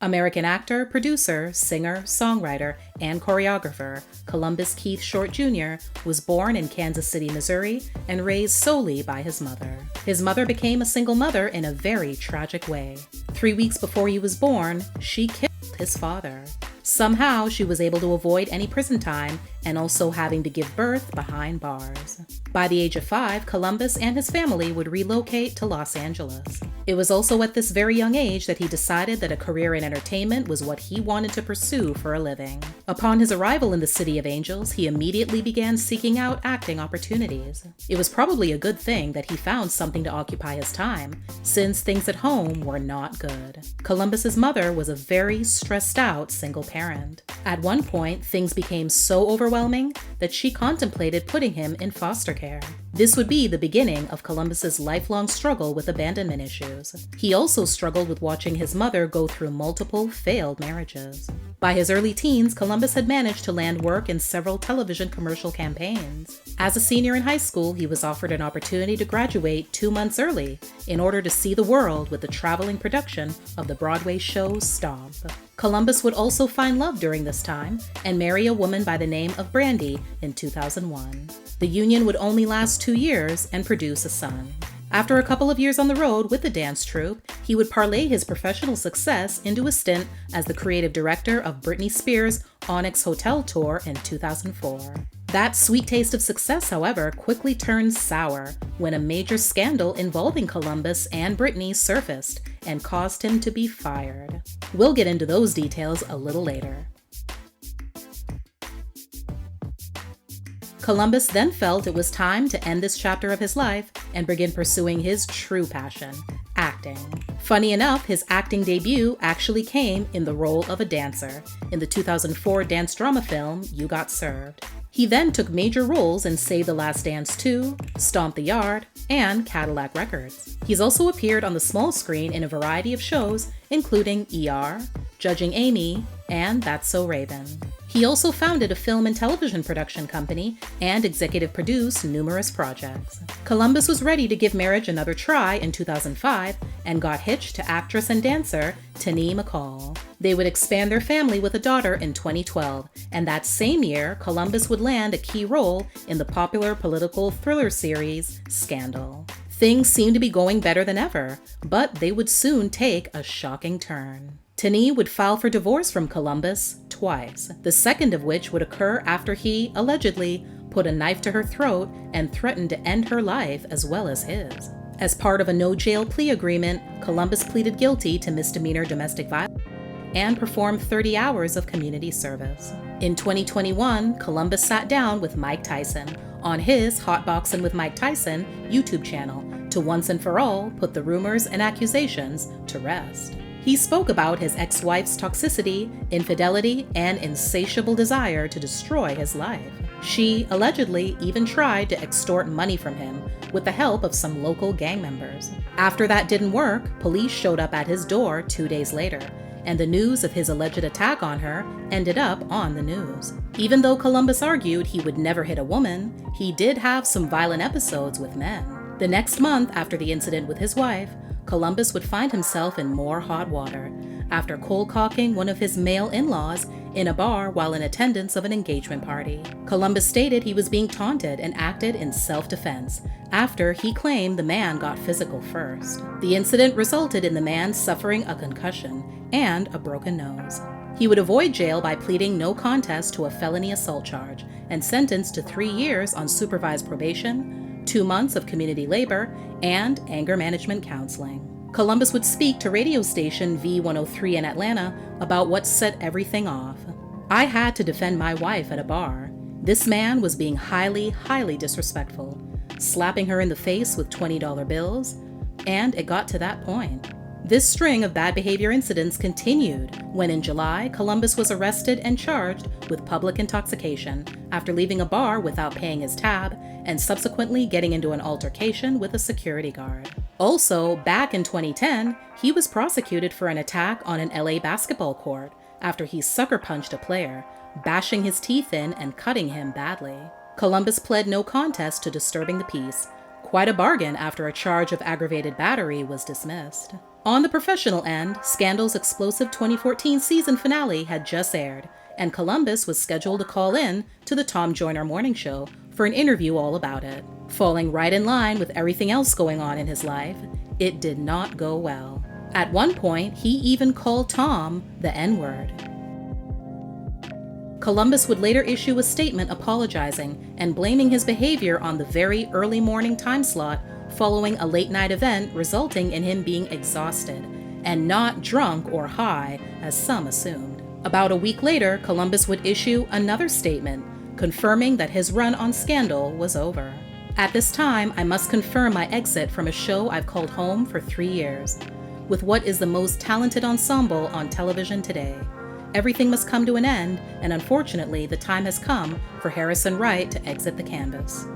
American actor, producer, singer, songwriter, and choreographer Columbus Keith Short Jr. was born in Kansas City, Missouri, and raised solely by his mother. His mother became a single mother in a very tragic way. 3 weeks before he was born, she killed his father. Somehow, she was able to avoid any prison time and also having to give birth behind bars. By the age of 5, Columbus and his family would relocate to Los Angeles. It was also at this very young age that he decided that a career in entertainment was what he wanted to pursue for a living. Upon his arrival in the City of Angels, he immediately began seeking out acting opportunities. It was probably a good thing that he found something to occupy his time, since things at home were not good. Columbus's mother was a very stressed out single parent. At one point, things became so overwhelming that she contemplated putting him in foster care. This would be the beginning of Columbus's lifelong struggle with abandonment issues. He also struggled with watching his mother go through multiple failed marriages. By his early teens, Columbus had managed to land work in several television commercial campaigns. As a senior in high school, he was offered an opportunity to graduate 2 months early in order to see the world with the traveling production of the Broadway show Stomp. Columbus would also find love during this time and marry a woman by the name of Brandy in 2001. The union would only last 2 years and produce a son. After a couple of years on the road with the dance troupe, he would parlay his professional success into a stint as the creative director of Britney Spears' Onyx Hotel tour in 2004. That sweet taste of success, however, quickly turned sour when a major scandal involving Columbus and Britney surfaced and caused him to be fired. We'll get into those details a little later. Columbus then felt it was time to end this chapter of his life and begin pursuing his true passion, acting. Funny enough, his acting debut actually came in the role of a dancer in the 2004 dance drama film You Got Served. He then took major roles in Save the Last Dance 2, Stomp the Yard, and Cadillac Records. He's also appeared on the small screen in a variety of shows, including ER, Judging Amy, and That's So Raven. He also founded a film and television production company and executive produced numerous projects. Columbus was ready to give marriage another try in 2005 and got hitched to actress and dancer Tennille McCall. They would expand their family with a daughter in 2012, and that same year, Columbus would land a key role in the popular political thriller series Scandal. Things seemed to be going better than ever, but they would soon take a shocking turn. Tennille would file for divorce from Columbus twice, the second of which would occur after he, allegedly, put a knife to her throat and threatened to end her life as well as his. As part of a no-jail plea agreement, Columbus pleaded guilty to misdemeanor domestic violence and performed 30 hours of community service. In 2021, Columbus sat down with Mike Tyson on his Hotboxin' with Mike Tyson YouTube channel to once and for all put the rumors and accusations to rest. He spoke about his ex-wife's toxicity, infidelity, and insatiable desire to destroy his life. She allegedly even tried to extort money from him with the help of some local gang members. After that didn't work, police showed up at his door 2 days later, and the news of his alleged attack on her ended up on the news. Even though Columbus argued he would never hit a woman, he did have some violent episodes with men. The next month after the incident with his wife, Columbus would find himself in more hot water after cold-cocking one of his male in-laws in a bar while in attendance of an engagement party. Columbus stated he was being taunted and acted in self-defense after he claimed the man got physical first. The incident resulted in the man suffering a concussion and a broken nose. He would avoid jail by pleading no contest to a felony assault charge and sentenced to 3 years on supervised probation, 2 months of community labor, and anger management counseling. Columbus would speak to radio station V103 in Atlanta about what set everything off. "I had to defend my wife at a bar. This man was being highly disrespectful, slapping her in the face with $20 bills, and it got to that point." This string of bad behavior incidents continued when in July, Columbus was arrested and charged with public intoxication after leaving a bar without paying his tab and subsequently getting into an altercation with a security guard. Also, back in 2010, he was prosecuted for an attack on an LA basketball court after he sucker punched a player, bashing his teeth in and cutting him badly. Columbus pled no contest to disturbing the peace, quite a bargain after a charge of aggravated battery was dismissed. On the professional end, Scandal's explosive 2014 season finale had just aired, and Columbus was scheduled to call in to the Tom Joyner Morning Show for an interview all about it. Falling right in line with everything else going on in his life, it did not go well. At one point, he even called Tom the N-word. Columbus would later issue a statement apologizing and blaming his behavior on the very early morning time slot following a late-night event resulting in him being exhausted and not drunk or high, as some assumed. About a week later, Columbus would issue another statement confirming that his run on Scandal was over. At this time, I must confirm my exit from a show I've called home for 3 years, with what is the most talented ensemble on television today. Everything must come to an end, and unfortunately, the time has come for Harrison Wright to exit the canvas.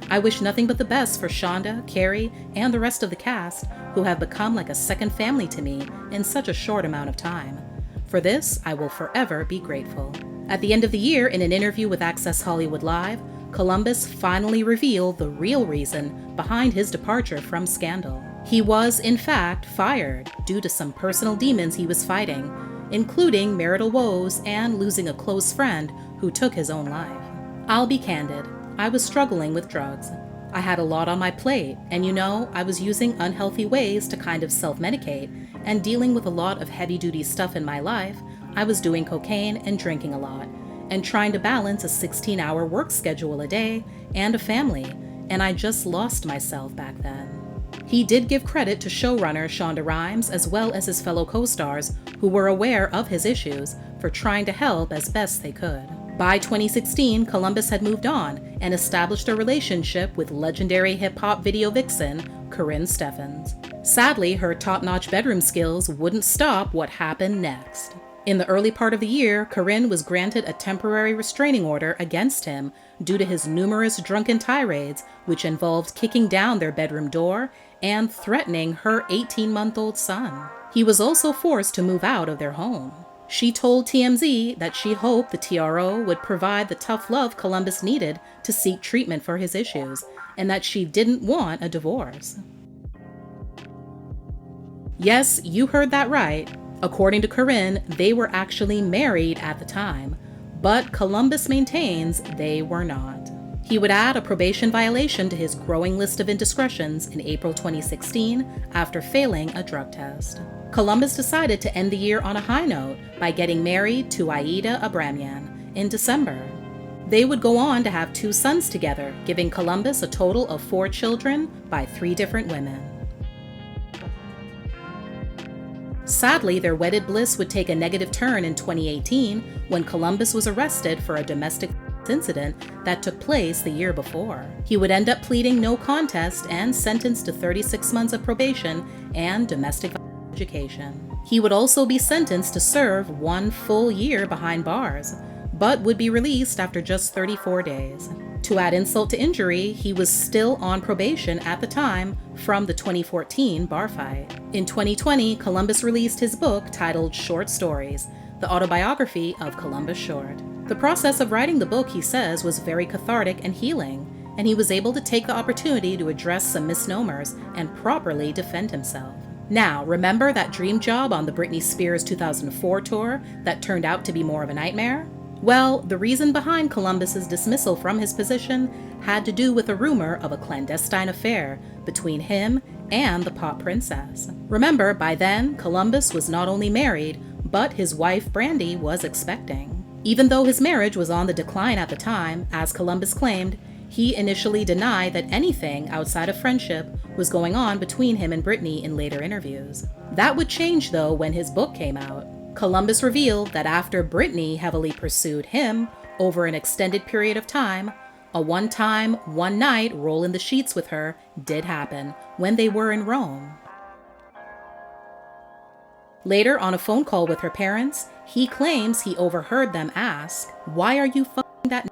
I wish nothing but the best for Shonda, Carrie, and the rest of the cast, who have become like a second family to me in such a short amount of time. For this, I will forever be grateful. At the end of the year, in an interview with Access Hollywood Live, Columbus finally revealed the real reason behind his departure from Scandal. He was, in fact, fired due to some personal demons he was fighting, including marital woes and losing a close friend who took his own life. I'll be candid. I was struggling with drugs. I had a lot on my plate, and I was using unhealthy ways to kind of self-medicate, and dealing with a lot of heavy-duty stuff in my life. I was doing cocaine and drinking a lot, and trying to balance a 16-hour work schedule a day and a family, and I just lost myself back then. He did give credit to showrunner Shonda Rhimes as well as his fellow co-stars who were aware of his issues for trying to help as best they could. By 2016, Columbus had moved on and established a relationship with legendary hip-hop video vixen Corinne Steffens. Sadly, her top-notch bedroom skills wouldn't stop what happened next. In the early part of the year, Corinne was granted a temporary restraining order against him due to his numerous drunken tirades, which involved kicking down their bedroom door and threatening her 18-month-old son. He was also forced to move out of their home. She told TMZ that she hoped the TRO would provide the tough love Columbus needed to seek treatment for his issues, and that she didn't want a divorce. Yes, you heard that right. According to Corinne, they were actually married at the time, but Columbus maintains they were not. He would add a probation violation to his growing list of indiscretions in April 2016 after failing a drug test. Columbus decided to end the year on a high note by getting married to Aida Abramian in December. They would go on to have 2 sons together, giving Columbus a total of 4 children by 3 different women. Sadly, their wedded bliss would take a negative turn in 2018 when Columbus was arrested for a domestic incident that took place the year before. He would end up pleading no contest and sentenced to 36 months of probation and domestic education. He would also be sentenced to serve 1 full year behind bars, but would be released after just 34 days. To add insult to injury, he was still on probation at the time from the 2014 bar fight. In 2020, Columbus released his book titled Short Stories, the autobiography of Columbus Short. The process of writing the book, he says, was very cathartic and healing, and he was able to take the opportunity to address some misnomers and properly defend himself. Now, remember that dream job on the Britney Spears 2004 tour that turned out to be more of a nightmare? Well, the reason behind Columbus's dismissal from his position had to do with a rumor of a clandestine affair between him and the pop princess. Remember, by then, Columbus was not only married, but his wife Brandy was expecting. Even though his marriage was on the decline at the time, as Columbus claimed, he initially denied that anything outside of friendship was going on between him and Britney in later interviews. That would change, though, when his book came out. Columbus revealed that after Britney heavily pursued him over an extended period of time, a one-time, one-night roll in the sheets with her did happen when they were in Rome. Later, on a phone call with her parents, he claims he overheard them ask, "Why are you f***ing that n***?"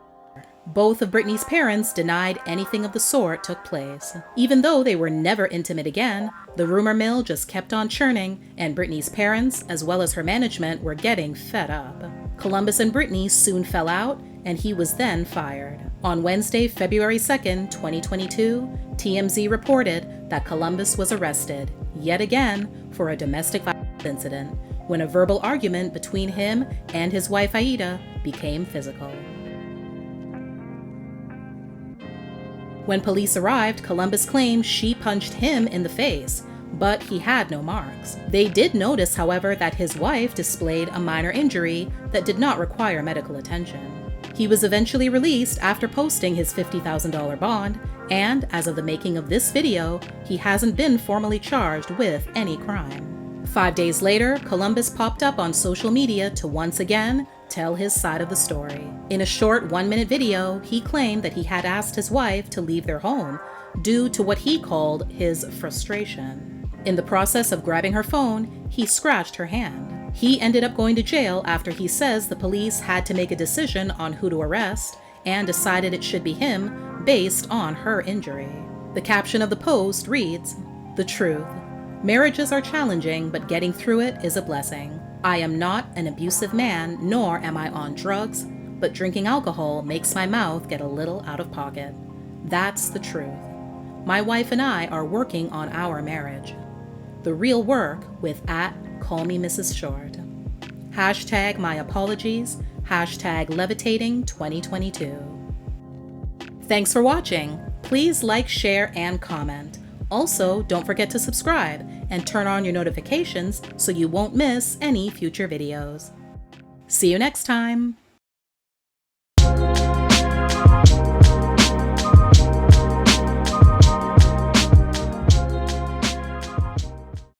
Both of Britney's parents denied anything of the sort took place. Even though they were never intimate again, the rumor mill just kept on churning, and Britney's parents, as well as her management, were getting fed up. Columbus and Britney soon fell out, and he was then fired. On Wednesday, February 2nd, 2022, TMZ reported that Columbus was arrested yet again for a domestic violence incident when a verbal argument between him and his wife Aida became physical. When police arrived, Columbus claimed she punched him in the face, but he had no marks. They did notice, however, that his wife displayed a minor injury that did not require medical attention. He was eventually released after posting his $50,000 bond, and as of the making of this video, he hasn't been formally charged with any crime. 5 days later, Columbus popped up on social media to once again tell his side of the story. In a short 1-minute video, he claimed that he had asked his wife to leave their home due to what he called his frustration. In the process of grabbing her phone, he scratched her hand. He ended up going to jail after he says the police had to make a decision on who to arrest and decided it should be him based on her injury. The caption of the post reads, "The truth. Marriages are challenging, but getting through it is a blessing. I am not an abusive man, nor am I on drugs, but drinking alcohol makes my mouth get a little out of pocket. That's the truth. My wife and I are working on our marriage. The real work with @CallMeMrs.Short. Hashtag my apologies, hashtag levitating 2022. Thanks for watching. Please like, share, and comment. Also, don't forget to subscribe and turn on your notifications so you won't miss any future videos. See you next time.